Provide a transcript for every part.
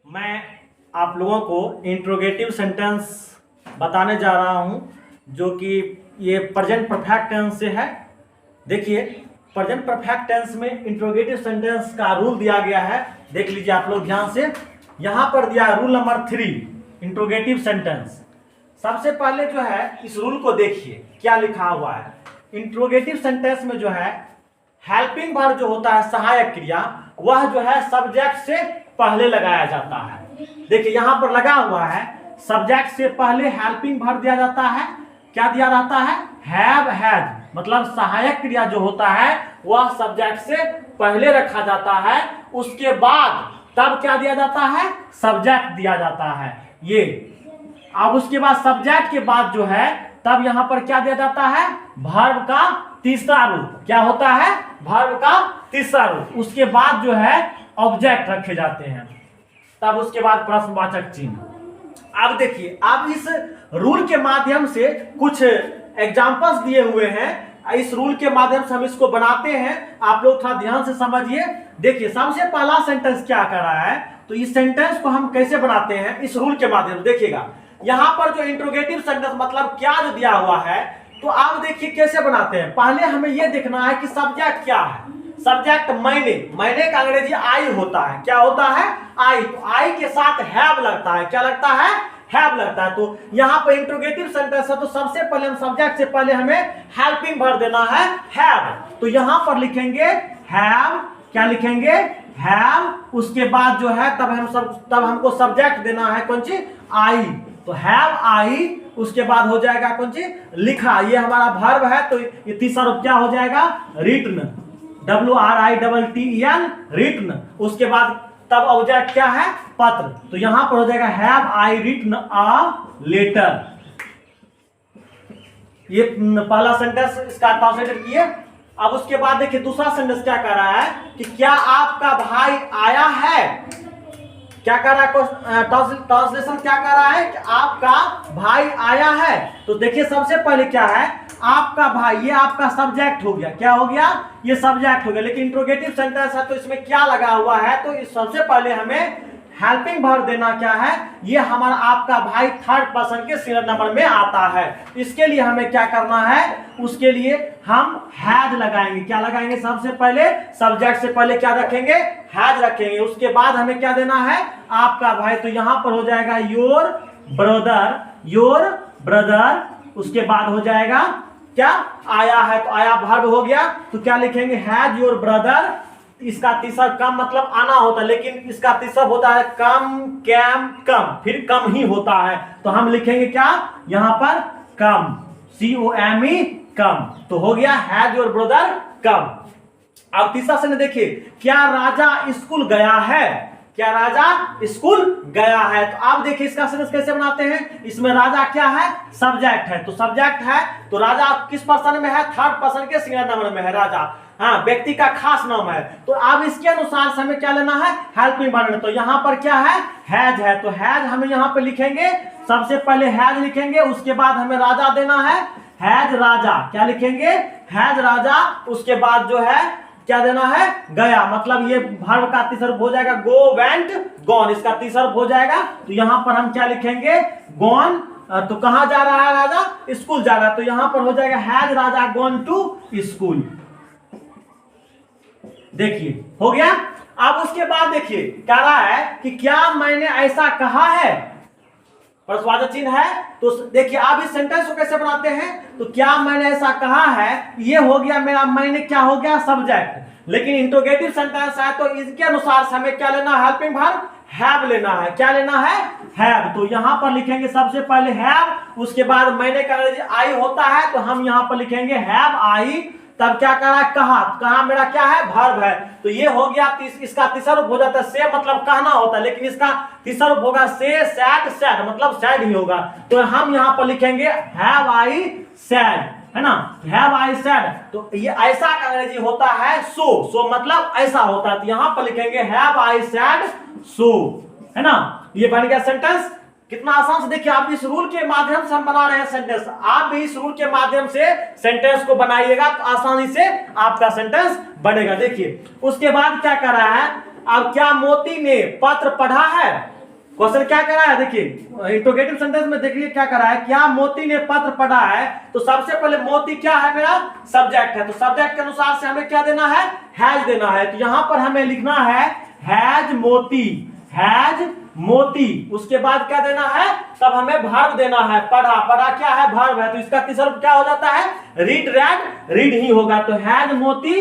मैं आप लोगों को इंट्रोगेटिव सेंटेंस बताने जा रहा हूं जो कि ये प्रेजेंट परफेक्ट टेंस से है। देखिए, प्रेजेंट परफेक्ट टेंस में इंट्रोगेटिव सेंटेंस का रूल दिया गया है। देख लीजिए आप लोग ध्यान से, यहां पर दिया है रूल नंबर 3 इंट्रोगेटिव सेंटेंस। सबसे पहले जो है इस रूल को देखिए क्या लिखा हुआ है। इंट्रोगेटिव सेंटेंस में जो है हेल्पिंग वर्ब जो होता है, सहायक क्रिया, वह जो है सब्जेक्ट से पहले लगाया जाता है। देखिए यहां पर लगा हुआ है सब्जेक्ट से पहले हेल्पिंग वर्ब दिया जाता है। क्या दिया जाता है? हैव, हैज, मतलब सहायक क्रिया जो होता है वह सब्जेक्ट से पहले रखा जाता है। उसके बाद तब क्या दिया जाता है? सब्जेक्ट दिया जाता है। ये अब उसके बाद सब्जेक्ट के बाद जो है तब यहां पर क्या दिया जाता है? वर्ब का तीसरा रूप। क्या होता है? वर्ब का तीसरा रूप। उसके बाद जो है ऑब्जेक्ट रखे जाते हैं, तब उसके बाद प्रश्नवाचक चिन्ह। अब देखिए, अब इस रूल के माध्यम से कुछ एग्जांपल्स दिए हुए हैं। इस रूल के माध्यम से हम इसको बनाते हैं। आप लोग थोड़ा ध्यान से समझिए। देखिए सबसे पहला सेंटेंस क्या कर रहा है, तो इस सेंटेंस को हम कैसे बनाते हैं इस रूल के माध्यम से। देखिएगा यहां पर जो इंट्रोगेटिव सेंटेंस मतलब क्या जो दिया हुआ है, तो आप देखिए कैसे बनाते हैं। पहले हमें यह देखना है कि सब्जेक्ट क्या है। सब्जेक्ट मैंने का अंग्रेजी आई होता है। क्या होता है? आई। तो आई के साथ हैव लगता है। क्या लगता है? हैव लगता है। तो यहाँ पर इंट्रोगेटिव सेंटेंस है, तो सबसे पहले हम सब्जेक्ट से पहले हमें हेल्पिंग वर्ब देना है, हैव। तो यहाँ पर लिखेंगे हैव। क्या लिखेंगे? हैव। उसके बाद जो है तब हमको सब्जेक्ट देना है कौन सी? आई। तो हैव आई। उसके बाद हो जाएगा कौन सी? लिखा। ये हमारा वर्ब है, तो ये तीसरा रूप क्या हो जाएगा? रिटन। WRITTEN, written. उसके बाद तब ऑब्जेक्ट क्या है? पत्र। तो यहां पर हो जाएगा have I written a letter. ये पहला सेंटेंस इसका ट्रांसलेट किए। अब उसके बाद देखिए दूसरा सेंटेंस क्या कह रहा है कि क्या आपका भाई आया है। क्या कर रहा है? ट्रांसलेशन क्या कर रहा है कि आपका भाई आया है। तो देखिए सबसे पहले क्या है? आपका भाई, ये आपका सब्जेक्ट हो गया। क्या हो गया? ये सब्जेक्ट हो गया। लेकिन इंट्रोगेटिव सेंटेंस है तो इसमें क्या लगा हुआ है, तो सबसे पहले हमें हेल्पिंग वर्ब देना क्या है? ये हमारा आपका भाई थर्ड पर्सन के सिंगुलर नंबर में आता है। इसके लिए हमें क्या करना है? उसके लिए हम हैज लगाएंगे। क्या लगाएंगे? सबसे पहले सब्जेक्ट से पहले क्या रखेंगे? हैज रखेंगे। उसके बाद हमें क्या देना है? आपका भाई। तो यहां पर हो जाएगा योर ब्रदर, योर ब्रदर। उसके बाद हो जाएगा क्या? आया है, तो आया वर्ब हो गया। तो क्या लिखेंगे? Has your brother. इसका तीसरा कम मतलब आना होता है, लेकिन इसका तीसरा होता है कम, कैम, कम, फिर कम ही होता है। तो हम लिखेंगे क्या यहां पर? कम, COME, कम। तो हो गया हैज योर ब्रदर कम। अब तीसरा से देखिए, क्या राजा स्कूल गया है? क्या राजा स्कूल गया है? तो आप देखिए इसका सेंटेंस कैसे बनाते हैं। इसमें राजा क्या है? सब्जेक्ट है। तो सब्जेक्ट है तो राजा किस पर्सन में है? थर्ड पर्सन के सिंगुलर नंबर में है राजा। हाँ, व्यक्ति का खास नाम है। तो अब इसके अनुसार से हमें क्या लेना है? Helping verb. तो यहाँ पर क्या है? हैज है। तो हैज हमें यहाँ पे लिखेंगे, सबसे पहले हैज लिखेंगे। उसके बाद हमें राजा देना है, हैज राजा। क्या लिखेंगे? हैज राजा। उसके बाद जो है क्या देना है? गया। मतलब ये वर्ब का तीसरा रूप हो जाएगा गो, वेंट, गॉन। इसका तीसरा रूप हो जाएगा। तो यहां पर हम क्या लिखेंगे? गॉन। तो कहां जा रहा है राजा? स्कूल जा रहा है। तो यहां पर हो जाएगा has Raja gone to school. देखिए हो गया। अब उसके बाद देखिए कह रहा है कि क्या मैंने ऐसा कहा है? प्रश्नवाचक चिन्ह है। तो देखिए आप इस सेंटेंस को कैसे बनाते हैं। तो क्या मैंने ऐसा कहा है, ये हो गया मेरा मैंने, क्या हो गया? सब्जेक्ट। लेकिन इंट्रोगेटिव सेंटेंस है तो इसके अनुसार से हमें क्या लेना है? हेल्पिंग वर्ब हैव लेना है। क्या लेना है? हैव। तो यहां पर लिखेंगे सबसे पहले हैव। उसके बाद मैंने कहा आई होता है, तो हम यहां पर लिखेंगे हैव आई। तब क्या कर रहा है? कहा। कहा मेरा क्या है? वर्ब है। तो ये हो गया। इसका तीसरा रूप हो जाता है से, मतलब कहना होता है, लेकिन इसका तीसरा रूप होगा से, सैड, सैड, मतलब सैड ही होगा। तो हम यहां पर लिखेंगे हैव आई सैड, है ना? Have I sad. तो ये ऐसा का अंग्रेजी होता है सो मतलब ऐसा होता है। तो यहां पर लिखेंगे हैव आई सैड सो, है ना? ये बन गया सेंटेंस। कितना आसान से देखिए, आप इस रूल के माध्यम से हम बना रहे हैं सेंटेंस। आप भी इस रूल के माध्यम से सेंटेंस को बनाइएगा तो आसानी से आपका सेंटेंस बनेगा। देखिए उसके बाद क्या कर रहा है? अब क्या मोती ने पत्र पढ़ा है? क्वेश्चन क्या करा है, देखिए इंट्रोगेटिव सेंटेंस में देखिए क्या करा है, क्या मोती ने पत्र पढ़ा है। तो सबसे पहले मोती क्या है, मेरा सब्जेक्ट है, तो सब्जेक्ट के अनुसार से हमें क्या देना है, हैज देना है। तो यहां पर हमें लिखना है हैज मोती, हैज मोती। उसके बाद क्या देना है, तब हमें वर्ब देना है, पढ़ा, पढ़ा क्या है, वर्ब है, तो इसका तीसरा रूप क्या हो जाता है, रीड, रेड, रीड ही होगा। तो हैज मोती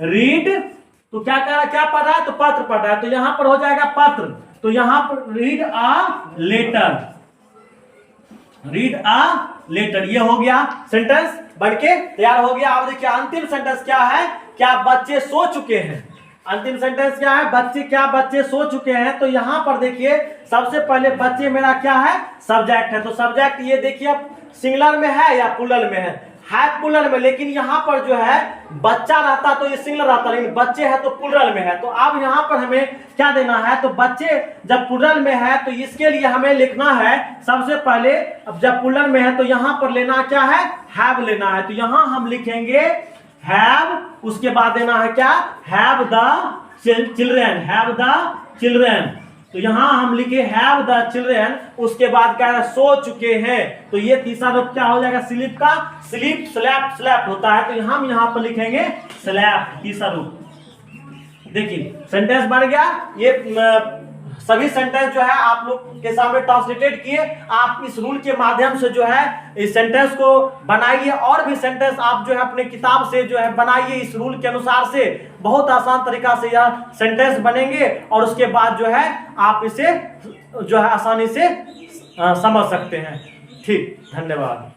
रीड, तो क्या कर रहा है, क्या पढ़ रहा है, तो पत्र पढ़ रहा है, तो यहां पर हो जाएगा पत्र। तो यहां पर read a letter, read a letter, ये हो गया सेंटेंस बनके तैयार हो गया। अब देखिए अंतिम सेंटेंस क्या है, क्या बच्चे सो चुके हैं। अंतिम सेंटेंस क्या है, बच्चे, क्या बच्चे सो चुके हैं। तो यहां पर देखिए सबसे पहले बच्चे मेरा क्या है, सब्जेक्ट है, तो सब्जेक्ट ये देखिए सिंगुलर में है या प्लूरल में है प्लूरल में, लेकिन यहाँ पर जो है बच्चा रहता तो ये सिंगुलर रहता, लेकिन बच्चे है तो प्लूरल में है। तो अब यहाँ पर हमें क्या देना है, तो बच्चे जब प्लूरल में है तो इसके लिए हमें लिखना है सबसे पहले, अब जब प्लूरल में है तो यहाँ पर लेना क्या है, हैव लेना है। तो यहाँ हम लिखेंगे हैव, उसके बाद देना है क्या, have the children, have the children. तो यहां हम लिखे हैव द चिल्ड्रेन, उसके बाद क्या है, सो चुके हैं। तो ये तीसरा रूप क्या हो जाएगा, स्लीप का, स्लीप, स्लैप, स्लैप होता है, तो हम यहां पर लिखेंगे स्लैप, तीसरा रूप। देखिए सेंटेंस बन गया। ये सभी सेंटेंस जो है आप लोग के सामने ट्रांसलेटेड किए। आप इस रूल के माध्यम से जो है इस सेंटेंस को बनाइए, और भी सेंटेंस आप जो है अपने किताब से जो है बनाइए इस रूल के अनुसार से। बहुत आसान तरीका से यह सेंटेंस बनेंगे, और उसके बाद जो है आप इसे जो है आसानी से समझ सकते हैं। ठीक, धन्यवाद।